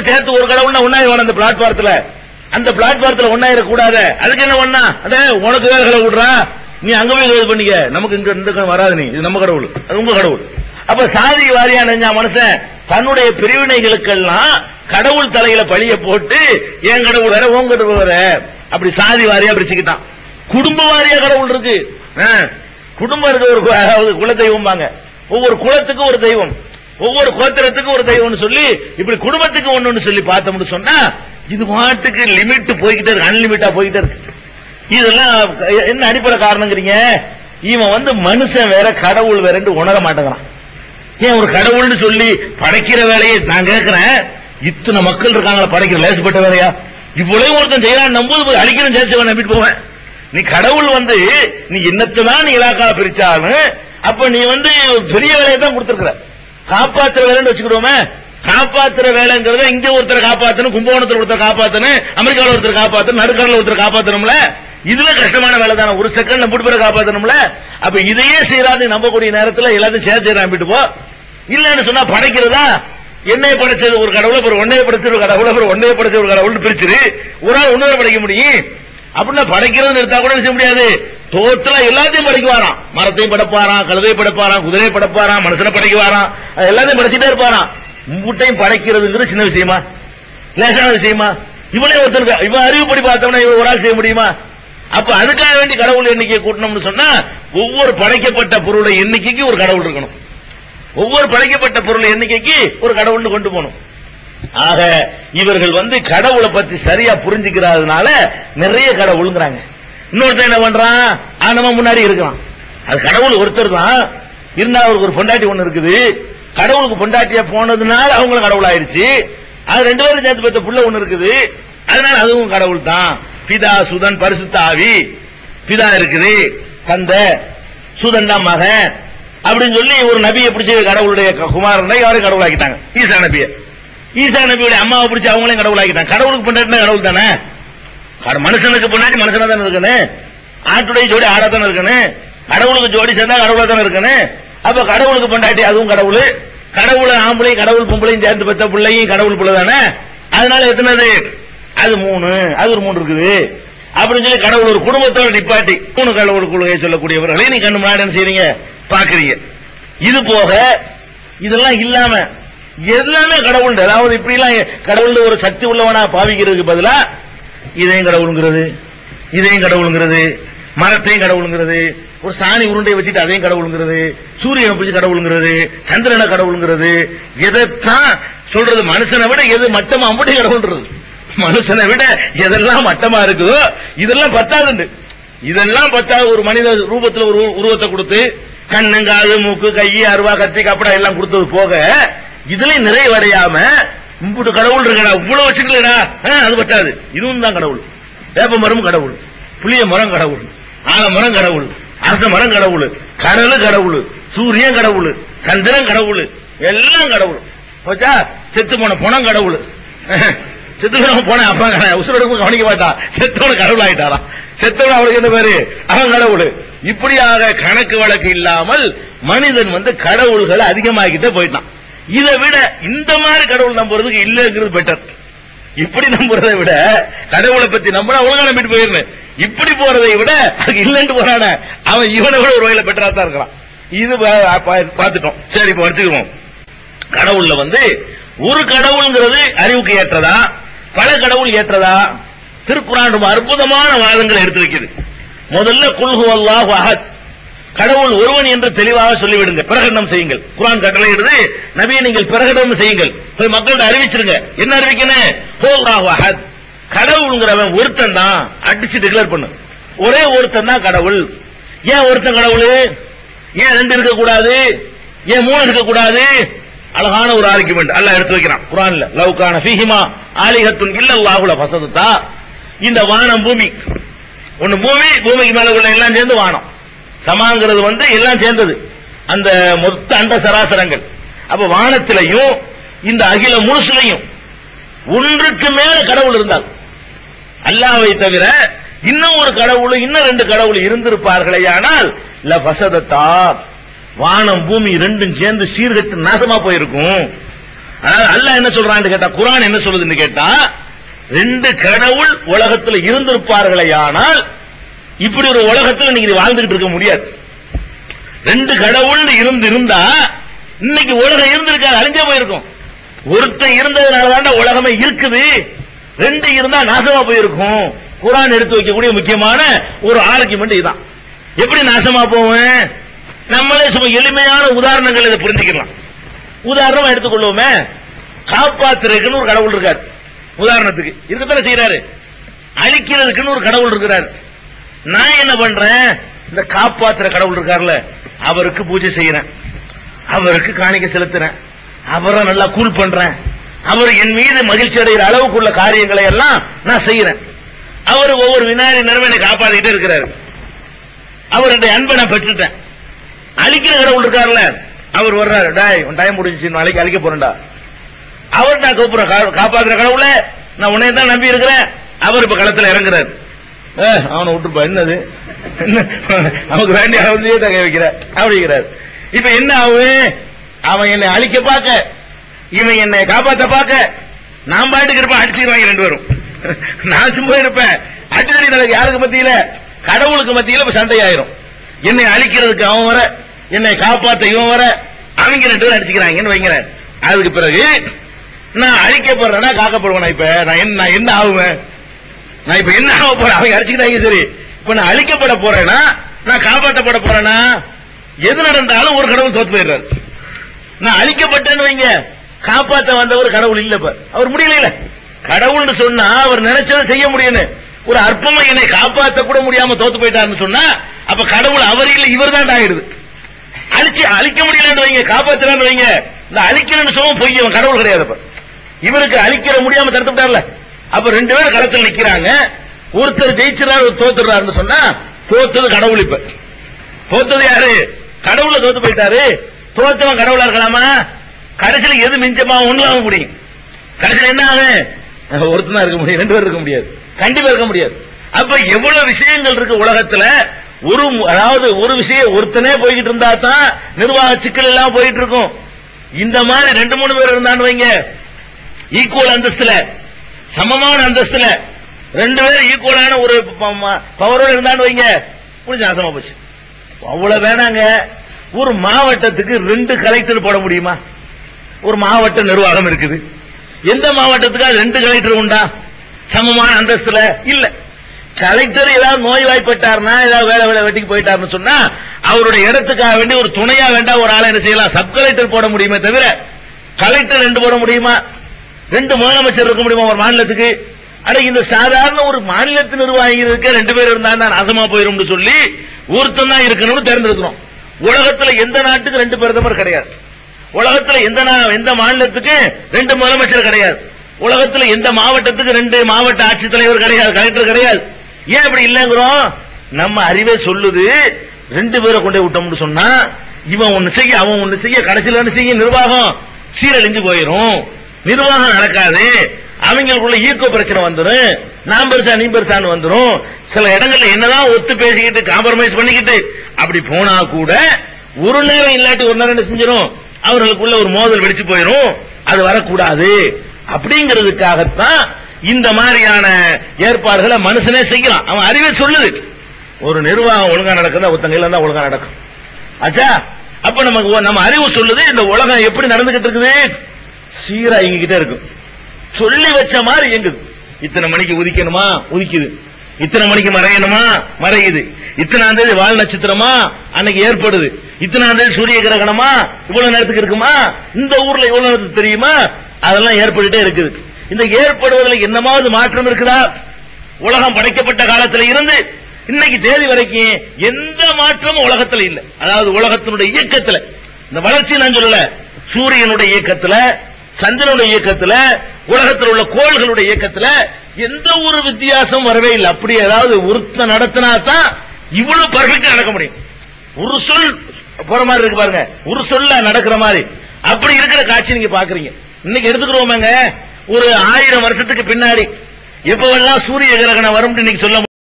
கடவுள் சேர்த்து ஒரு கடவுள்னா ஒன்னாயிரம் அந்த பிளாட்பாரத்துல, அந்த பிளாட்பாரத்துல ஒன்னாயிரம் கூடாத. அதுக்கு என்ன பண்ணா, அத உனக்கு வேற கடவுள் விடுறா, நீ அங்க போய் இது பண்ணிக்க, நமக்கு இங்க வராது, நீ இது நம்ம கடவுள், அது உங்க கடவுள். அப்ப சாதி வாரியா நினைஞ்சா மனுஷன் தன்னுடைய பிரிவினைகளுக்கெல்லாம் கடவுள் தலையில பழிய போட்டு என் கடவுள் வேற உங்க கடவுள் வேற அப்படி சாதி வாரியா பிரிச்சுக்கிட்டான். குடும்ப வாரியா கடவுள் இருக்கு. குடும்பம் இருக்கு, ஒரு குல தெய்வம்பாங்க, ஒவ்வொரு குலத்துக்கும் ஒரு தெய்வம், ஒவ்வொரு கோத்திரத்துக்கும் ஒரு தெய்வம்னு சொல்லி இப்படி குடும்பத்துக்கு ஒண்ணு சொல்லி பார்த்தோம்னு சொன்னா இது மாட்டுக்கு லிமிட் போய்கிட்டே இருக்கு, அன்லிமிட்டா போய்கிட்டே இருக்கு. இதெல்லாம் என்ன அடிப்படை காரணங்கிறீங்க? இவன் மனுஷன் வேற கடவுள் வேற உணர மாட்டேங்கிறான். ஏன் ஒரு கடவுள்னு சொல்லி படைக்கிற வேலையை நான் கேட்கிறேன், இத்தனை மக்கள் இருக்காங்களா படைக்கிற லேசுப்பட்ட வேலையா? இவ்வளவு ஒருத்தன் செய்யறான் நம்புது போய் அழிக்கிறேன் சேர்த்து நம்பிட்டு போவேன். நீ கடவுள் நீ என்னத்தான் நீ இலாக்கால பிரிச்சாலும் அப்ப நீ பெரிய வேலையை தான் கொடுத்திருக்கிற. காப்பாத்துற வேலைன்னு வச்சுக்கிடுவோமே, காப்பாத்துற வேலைங்கிறத இங்க ஒருத்தரை காப்பாத்தணும், கும்பகோணத்தில் ஒருத்தர் காப்பாத்தணும், அமெரிக்காவில் ஒருத்தர் காப்பாத்தணும், நடுக்கடல ஒருத்தர் காப்பாத்தணும்ல, இதுல கஷ்டமான வேலை தானே, ஒரு செகண்ட் நம்பிட்டு பேரை காப்பாத்தணும்ல. அப்ப இதையே செய்யறாது நம்பக்கூடிய நேரத்தில் எல்லாத்தையும் சேர்த்து நம்பிட்டு போ. இல்லன்னு சொன்னா படைக்கிறதா, என்னைய படைச்சது ஒரு கடவுளை, அப்புறம் ஒன்னைய படைச்சது ஒரு கடவுளை, அப்புறம் ஒன்னைய படைச்ச ஒரு கடவுள் பிரிச்சிரு, ஒரு ஆள் ஒன்னுவரை படைக்க முடியும். அப்படின்னா படைக்கிறது நிறுத்தா கூட செய்ய முடியாது. தோற்றல எல்லாத்தையும் படைக்குவாராம், மரத்தையும் படைப்பாராம், கழுதையை படைப்பாராம், குதிரையை படைப்பாராம், மனுஷனை படைக்குவாராம், எல்லாத்தையும் படைச்சுட்டே இருப்பாராம். முட்டையும் படைக்கிறதுங்கிறது சின்ன விஷயமா, லேசான விஷயமா? இவனே ஒருத்தர் இவன் அறிவுப்படி பார்த்தோம்னா இவன் ஒரு ஆள் செய்ய முடியுமா? அப்ப அதுக்காக வேண்டி கடவுள் எண்ணிக்கை கூட்டணும்னு சொன்னா ஒவ்வொரு படைக்கப்பட்ட பொருளை எண்ணிக்கைக்கு ஒரு கடவுள் இருக்கணும், ஒவ்வொரு படைக்கப்பட்ட பொருள் எண்ணிக்கைக்கு ஒரு கடவுள் கொண்டு போகணும். ஆக இவர்கள் கடவுளை பத்தி சரியா புரிஞ்சுக்கிறதுனால நிறைய கடவுள்ங்கிறாங்க. இன்னொருத்தர் என்ன பண்றான், நம்ம முன்னாடி இருக்கிறான், அது கடவுள் ஒருத்தர் தான் இருந்தா அவருக்கு ஒரு பொண்டாட்டி ஒண்ணு இருக்குது, கடவுளுக்கு பொண்டாட்டியா போனதுனால அவங்களும் கடவுள் ஆயிருச்சு. அது ரெண்டு பேரும் சேர்த்து பெற்ற புள்ள ஒண்ணு இருக்குது, அதனால அதுவும் கடவுள் தான். பிதா சுதன் பரிசுத்த ஆவி, பிதா இருக்குது தந்தை, சுதன் தான் மகன் அப்படின்னு சொல்லி ஒரு நபியை பிடிச்ச கடவுளுடைய குமாரனை யாரும் கடவுள் ஆக்கிட்டாங்க, ஈசா நபியை. ஈசா நபியுடைய அம்மாவை பிடிச்சி அவங்களையும் கடவுள் ஆக்கிட்டாங்க. கடவுளுக்கு பொண்டாட்டினா கடவுள் தானே, மனுஷனுக்கு பொண்டாட்டி மனுஷனா தானே இருக்கணும், ஆட்டுடைய ஜோடி ஆடா தானே இருக்கணும், கடவுளுக்கு ஜோடி சேர்ந்தா கடவுளா தானே இருக்கணும். அப்ப கடவுளுக்கு பொண்டாட்டி அதுவும் கடவுள், கடவுளை ஆம்பளையும் கடவுள் பொம்பளையும் சேர்ந்து பெற்ற பிள்ளையும் கடவுள் பிள்ளை தானே. அதனால எத்தனது, அது 3, அது ஒரு 3 இருக்குது அப்படின்னு சொல்லி கடவுள் ஒரு குடும்பத்தோட நிப்பாட்டி 3 கடவுள் கொள்கையை சொல்லக்கூடியவர்களை நீ கண்ணு முன்னாடி என்ன செய்றீங்க பாக்குறீங்க. இது போக இதெல்லாம் இல்லாம எல்லாமே கடவுள், அதாவது இப்படி எல்லாம் கடவுள் ஒரு சக்தி உள்ளவனா பாவிக்கிறதுக்கு பதிலா இதையும் கடவுளுங்கிறது, இதையும் கடவுளுங்கிறது, மரத்தையும் கடவுளுங்கிறது, ஒரு சாணி உருண்டையை வச்சுட்டு அதையும் கடவுளுங்கிறது, சூரியனை பிடிச்சி கடவுளுங்கிறது, சந்திரனை கடவுளுங்கிறது, எதைத்தான் சொல்றது? மனுஷனை விட எது மட்டமா அப்படி கடவுள்ன்றது, மனுஷனை விட எதெல்லாம் மட்டமா இருக்குதோ இதெல்லாம் பத்தாது, இதெல்லாம் பத்தாது. ஒரு மனித ரூபத்தில் ஒரு உருவத்தை கொடுத்து கண்ணு காது மூக்கு கை அருவா கத்தி கப்படா எல்லாம் கொடுத்தது போக இதுல நிறைவடையாம இம்புட்டு கடவுள் இருக்கா, இவ்வளவு வச்சுக்கலடா, அது பத்தாது. இதுவும் தான் கடவுள். வேப்ப மரம் கடவுள், புளிய மரம் கடவுள், ஆலமரம் கடவுள், அரச மரம் கடவுள், கடல் கடவுள், சூரியன் கடவுள், சந்திரன் கடவுள், எல்லாம் கடவுள். போச்சா? செத்து போன பணம் கடவுள், செத்து போன அப்பா உசுரோட கவனிக்க மாட்டா, செத்தவன கடவுள் ஆயிட்டாராம், செத்தவன அவளுக்கு என்ன பேரு, அவன் கடவுள். இப்படியாக கணக்கு வழக்கு இல்லாமல் மனிதன் கடவுள்களை அதிகமாக்கிட்டே போயிட்டான். இதை விட இந்த மாதிரி கடவுள் நம்புறதுக்கு இல்லைங்கிறது பெட்டர். இப்படி நம்புறதை விட கடவுளை பத்தி நம்பினா ஒழுங்கா நம்பிட்டு போயிருந்தேன், இப்படி போறதை விட அதுக்கு இல்லைன்னு போறான அவன் இவனை விட ஒரு வகையில பெட்டரா தான் இருக்கிறான். இது பார்த்துட்டோம். சரி, இப்ப வச்சுக்குவோம். கடவுள்ல ஒரு கடவுள்ங்கிறது அறிவுக்கு ஏற்றதா, பல கடவுள் ஏற்றதா? திருக்குர்ஆன் ரொம்ப அற்புதமான வாதங்களை எடுத்து வைக்குது. முதல்ல குல் ஹுவல்லாஹு அஹத், கடவுள் ஒருவன் என்று தெளிவாக சொல்லிவிடுங்க, பிரகடனம் செய்யுங்கள். குர்ஆன் கட்டளையிடுது, நபியை நீங்கள் பிரகடனம் செய்யுங்கள், போய் மக்கள்கிட்ட அறிவிச்சிருங்க. என்ன அறிவிக்கணும்? ஹுவல்லாஹு அஹத், கடவுள்ங்கிறவன் ஒருத்தன் தான், அடிச்சு டிக்ளேர் பண்ணு, ஒரே ஒருத்தன் தான் கடவுள். ஏன் ஒருத்தன் கடவுள்? ஏன் 2 இருக்கக்கூடாது? ஏன் 3 இருக்கக்கூடாது? அழகான ஒரு ஆர்குமெண்ட் அல்லாஹ் எடுத்து வைக்கிறான் குர்ஆன்ல. லவ் கான ஃபீஹிமா ஆலிஹத்துன் இல்லல்லாஹு லஃபஸததா. இந்த வானம் பூமி ஒன்னு, பூமி பூமிக்கு மேல உள்ள எல்லாம் சேர்ந்து வானம், சமாங்கிறது எல்லாம் சேர்ந்தது அந்த மொத்த அண்ட சராசரங்கள். அப்ப வானத்திலையும் இந்த அகில முழுசுலையும் ஒன்றுக்கு மேல கடவுள் இருந்தால், அல்லாஹ்வை தவிர இன்னும் ஒரு கடவுள், இன்னும் 2 கடவுள் இருந்திருப்பார்களே, ஆனால் லஃபஸததா, வானம் பூமி 2ம் சேர்ந்து சீர்கட்டு நாசமா போயிருக்கும். அதாவது அல்லாஹ் என்ன சொல்றான்னு கேட்டா, குர்ஆன் என்ன சொல்லுதுன்னு கேட்டா, ரெண்டு கடவுள் உலகத்துல இருந்திருப்பார்களே ஆனால் இப்படி ஒரு உலகத்துல நீங்க வாழ்ந்துகிட்டு இருக்க முடியாது. ரெண்டு கடவுள் இருந்தா இன்னைக்கு உலகம் இருந்திருக்காது, அழிஞ்சே போயிருக்கும். ஒருத்தன் இருந்ததுனாலதான் உலகமே இருக்குது, ரெண்டு இருந்தா நாசமா போயிருக்கும். குர்ஆன் எடுத்து வைக்கக்கூடிய முக்கியமான ஒரு ஆர்குமெண்ட் இதுதான். எப்படி நாசமா போவேன்? நம்மளே சும்மா எளிமையான உதாரணங்கள் இதை புரிஞ்சுக்கலாம். உதாரணமா எடுத்துக்கொள்வோமே, காப்பாத்துறதுக்குன்னு ஒரு கடவுள் இருக்காரு. உதாரணத்துக்கு இருக்கத்தானே செய்யறாரு. அழிக்கிறதுக்குன்னு ஒரு கடவுள் இருக்கிறாரு. நான் என்ன பண்றேன்? இந்த காப்பாத்துற கடவுள் இருக்காருல்ல, அவருக்கு பூஜை செய்யறேன், அவருக்கு காணிக்கை செலுத்துறேன், அவரை நல்லா கூல் பண்றேன், அவர் என் மீது மகிழ்ச்சி அடைகிற அளவுக்குள்ள காரியங்களை எல்லாம் நான் செய்யறேன். அவர் ஒவ்வொரு வினாடி நேரம் என்னை காப்பாத்திட்டே இருக்கிறாரு. அவருடைய அன்பை நான் பெற்றுட்டேன். அழிக்கிற கடவுள் இருக்காருல்ல, அவர் வர்றாரு, டாய் உன் டைம் முடிஞ்சிச்சு, நாளைக்கு அழிக்க போறேன்டா. அவர் நான் கூப்பிடுறேன், காப்பாத்துற கடவுள நான் உன்னைய தான் நம்பி இருக்கிறேன். அவர் இப்ப களத்துல இறங்குறாரு. அவனை விட்டுப்பா, என்னது நமக்கு வேண்டிய அளவுலயே தகை வைக்கிற அப்படிங்கிறார். இப்ப என்ன ஆகும்? அவன் என்னை அழிக்க பார்க்க, இவன் என்னை காப்பாத்த பார்க்க, நான் பாட்டுக்கு இருப்பேன், அடிச்சுருவாங்க ரெண்டு பேரும். நான் சும்மா இருப்பேன், அடிச்சடி நடக்கு. யாருக்கு மத்தியில? கடவுளுக்கு மத்தியில சண்டையாயிரும். என்னை அழிக்கிறதுக்கு அவன் வர, என்னை காப்பாத்த இவன் வர, அவங்க ரெண்டு பேரும் அடிச்சுக்கிறாங்கன்னு வைக்கிறேன். அதுக்கு பிறகு நான் அழிக்கப்படுறேன்னா காக்கப்படுவேன். இப்ப நான் என்ன ஆகுவேன்? நான் இப்ப என்ன ஆக போறேன்? அவங்க அடிச்சுக்கிட்டாங்க, சரி. இப்ப நான் அழிக்கப்பட போறேன்னா, நான் காப்பாற்றப்பட போறேன்னா, எது நடந்தாலும் ஒரு கடவுள் தோத்து போயிடுறாரு. நான் அழிக்கப்பட்டேன்னு வைங்க, காப்பாற்ற வந்தவர் கடவுள் இல்ல. இப்ப அவர் முடியல. கடவுள்னு சொன்னா அவர் நினைச்சதை செய்ய முடியும். ஒரு அற்பமா என்னை காப்பாற்ற கூட முடியாம தோத்து போயிட்டாருன்னு சொன்னா, அப்ப கடவுள் அவர் இல்ல, இவர் தான் ஆயிடுது. அழிக்க முடியலன்னு வைங்க, காப்பாற்றலான்னு வைங்க, இந்த அழிக்கிறன்னு சொல்ல பொய், அவன் கடவுள் கிடையாது. இவருக்கு அழிக்கிற முடியாம தடுத்து விட்டார்ல. அப்ப ரெண்டு பேரும் களத்தில் நிக்கிறாங்க. ஒருத்தர் ஜெயிச்சிடறாரு, ஒரு தோத்துறாருன்னு சொன்னா, தோத்தது கடவுள். இப்ப தோத்தது யாரு? கடவுள தோத்து போயிட்டாரு. தோத்தவன் கடவுளா இருக்கலாமா? கடைசியில் எது மிஞ்சமா ஒண்ணு ஆக முடியும். கடைசியில் என்ன ஆகும்? ஒருத்தனா இருக்க முடியும், ரெண்டு பேர் இருக்க முடியாது, கண்டிப்பா இருக்க முடியாது. அப்ப எவ்வளவு விஷயங்கள் இருக்கு உலகத்துல. அதாவது ஒரு விஷயம் ஒருத்தனே போய்கிட்டு இருந்தா தான் நிர்வாக சிக்கல் எல்லாம் போயிட்டு இருக்கும். இந்த மாதிரி ரெண்டு மூணு பேர் இருந்தான்னு வைங்க, ஈக்குவல் அந்தஸ்துல, சமமான அந்தஸ்துல ரெண்டு பேரும் ஈக்குவலான ஒரு பவரோட இருந்தான்னு வைங்க, புரிஞ்சு நாசமா போச்சு. அவ்வளவு வேணாங்க. ஒரு மாவட்டத்துக்கு ரெண்டு கலெக்டர் போட முடியுமா? ஒரு மாவட்ட நிர்வாகம் இருக்குது. எந்த மாவட்டத்துக்காக ரெண்டு கலெக்டர் உண்டா சமமான அந்தஸ்துல? இல்ல. கலெக்டர் ஏதாவது நோய்வாய்ப்பட்டார்னா, ஏதாவது வேலை வெட்டிக்கு போயிட்டாருன்னு சொன்னா, அவருடைய இடத்துக்காக வேண்டி ஒரு துணையா வேண்டாம் ஒரு ஆளை என்ன செய்யலாம்? சப் கலெக்டர் போட முடியுமே தவிர கலெக்டர் ரெண்டு போட முடியுமா? ரெண்டு முதலமைச்சர் இருக்க முடியுமா ஒரு மாநிலத்துக்கு? அட இந்த சாதாரண ஒரு மாநிலத்து நிர்வாகிகளுக்கு ரெண்டு பேர் இருந்தா நாசமா போயிரும் சொல்லி ஒருத்தன் தான் இருக்கணும்னு தேர்ந்தெடுக்கிறோம். உலகத்துல எந்த நாட்டுக்கு ரெண்டு பிரதமர் கிடையாது. உலகத்துல எந்த மாநிலத்துக்கு ரெண்டு முதலமைச்சர் கிடையாது. உலகத்துல எந்த மாவட்டத்துக்கு ரெண்டு மாவட்ட ஆட்சித்தலைவர் கிடையாது, கலெக்டர் கிடையாது. ஏன் அப்படி இல்லங்கிறோம்? நம்ம அறிவே சொல்லுது, ரெண்டு பேரை கொண்டே விட்டோம்னு சொன்னா இவன் ஒண்ணு செய்ய, அவன் ஒண்ணு செய்ய, கடைசியில் என்ன செய்ய? நிர்வாகம் சீரழிஞ்சு போயிரும், நிர்வாகம் நடக்காது, அவங்களுக்குள்ள ஈர்க்க பிரச்சனை வந்துடும், நான் பெருசா நீ பெருசான்னு வந்துடும். சில இடங்கள்ல என்னதான் ஒத்து பேசிக்கிட்டு காம்ப்ரமைஸ் பண்ணிக்கிட்டு அப்படி போனா கூட ஒரு நேரம் இல்லாட்டி ஒரு நேரம் என்ன செஞ்சிடும்? அவர்களுக்குள்ள ஒரு மோதல் வெடிச்சு போயிடும். அது வரக்கூடாது. அப்படிங்கிறதுக்காகத்தான் இந்த மாதிரியான ஏற்பாடுகளை மனுஷனே செய்யலாம். அவன் அறிவே சொல்லுது, ஒரு நிர்வாகம் ஒழுங்கா நடக்குது, ஒருத்தங்க தான் ஒழுங்கா நடக்கும். ஆச்சா, அப்ப நம்ம அறிவு சொல்லுது இந்த உலகம் எப்படி நடந்துகிட்டு இருக்குது, சீரா இயங்கிக்கிட்டே இருக்கும். சொல்லி வச்ச மாதிரி இயங்குது. இத்தனை மணிக்கு உதிக்கணுமா, உதிக்குது. இத்தனை மணிக்கு மறையணுமா, மறையுது. இத்தனாம் தேதி வால் நட்சத்திரமா அன்னைக்கு ஏற்படுது. இத்தனாம் தேதி சூரிய கிரகணமா இவ்வளவு நேரத்துக்கு இருக்குமா, இந்த ஊர்ல இவ்வளவு நேரத்துக்கு தெரியுமா, அதெல்லாம் ஏற்பட்டுட்டே இருக்குது. இந்த ஏற்படுவதில் என்னமாவது மாற்றம் இருக்குதா? உலகம் படைக்கப்பட்ட காலத்தில் இருந்து இன்னைக்கு தேதி வரைக்கும் எந்த மாற்றமும் உலகத்தில் இல்லை. அதாவது உலகத்தினுடைய இயக்கத்தில், இந்த வளர்ச்சி நான் சொல்லல, சூரியனுடைய இயக்கத்தில், சந்திரனுடைய இயக்கத்தில், உலகத்தில் உள்ள கோள்களுடைய இயக்கத்தில் எந்த ஒரு வித்தியாசம் வரவே இல்லை. அப்படி ஏதாவது ஒருத்த நடத்தினா தான் இவ்வளவு பர்ஃபெக்டா நடக்க முடியும். ஒரு சொல் போற மாதிரி இருக்கு பாருங்க, ஒரு சொல்ல நடக்கிற மாதிரி அப்படி இருக்கிற காட்சி நீங்க பாக்குறீங்க. இன்னைக்கு எடுத்துக்கிறோமேங்க, ஒரு 1000 வருஷத்துக்கு பின்னாடி எப்பவெல்லாம் சூரிய கிரகணம் வரும் இன்னைக்கு சொல்ல